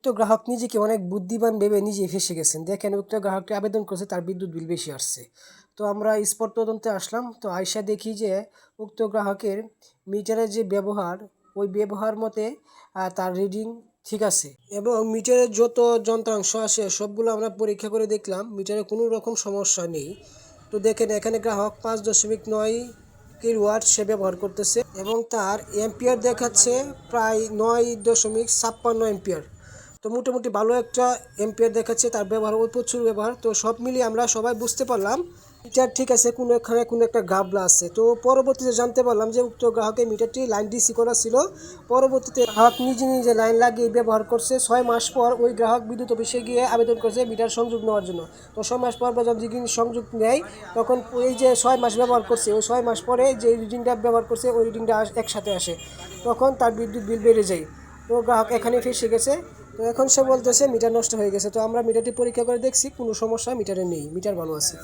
উক্ত গ্রাহক নিজেকে অনেক বুদ্ধিমান ভেবে নিজেই ফেঁসে গেছেন। দেখেন উক্ত গ্রাহকটি আবেদন করছে, তার বিদ্যুৎ বিল বেশি আসছে। তো আমরা স্পট তদন্তে আসলাম, তো আইসা দেখি যে উক্ত গ্রাহকের মিটারের যে ব্যবহার, ওই ব্যবহার মতে তার রিডিং ঠিক আছে এবং মিটারের যত যন্ত্রাংশ আসে সবগুলো আমরা পরীক্ষা করে দেখলাম মিটারে কোনো রকম সমস্যা নেই। তো দেখেন এখানে গ্রাহক 5.9 কিলোওয়াট সে ব্যবহার করতেছে এবং তার এম্পিয়ার দেখাচ্ছে প্রায় 9.56 এম্পিয়ার। তো মোটামুটি ভালো একটা এম্পিয়ার দেখাচ্ছে, তার ব্যবহার প্রচুর ব্যবহার। তো সব মিলিয়ে আমরা সবাই বুঝতে পারলাম মিটার ঠিক আছে, এখানে কোনো একটা গাবলা আছে। তো পরবর্তীতে জানতে পারলাম যে উক্ত গ্রাহকের মিটারটি লাইন ডিসি করা ছিল। পরবর্তীতে গ্রাহক নিজে নিজে লাইন লাগিয়ে ব্যবহার করছে। 6 মাস পর ওই গ্রাহক বিদ্যুৎ অফিসে গিয়ে আবেদন করছে মিটার সংযোগ নেওয়ার জন্য। তো 6 মাস পর যখন রিডিং সংযোগ নেয় তখন এই যে 6 মাস ব্যবহার করছে, ওই 6 মাস পরে যে রিডিংটা ব্যবহার করছে ওই রিডিংটা একসাথে আসে, তখন তার বিদ্যুৎ বিল বেড়ে যায়। তো গ্রাহক এখানে ফেসে গেছে। তো এখন সে বলতেছে মিটার নষ্ট হয়ে গেছে। তো আমরা মিটারটি পরীক্ষা করে দেখছি, কোনো সমস্যা মিটারে নেই, মিটার ভালো আছে।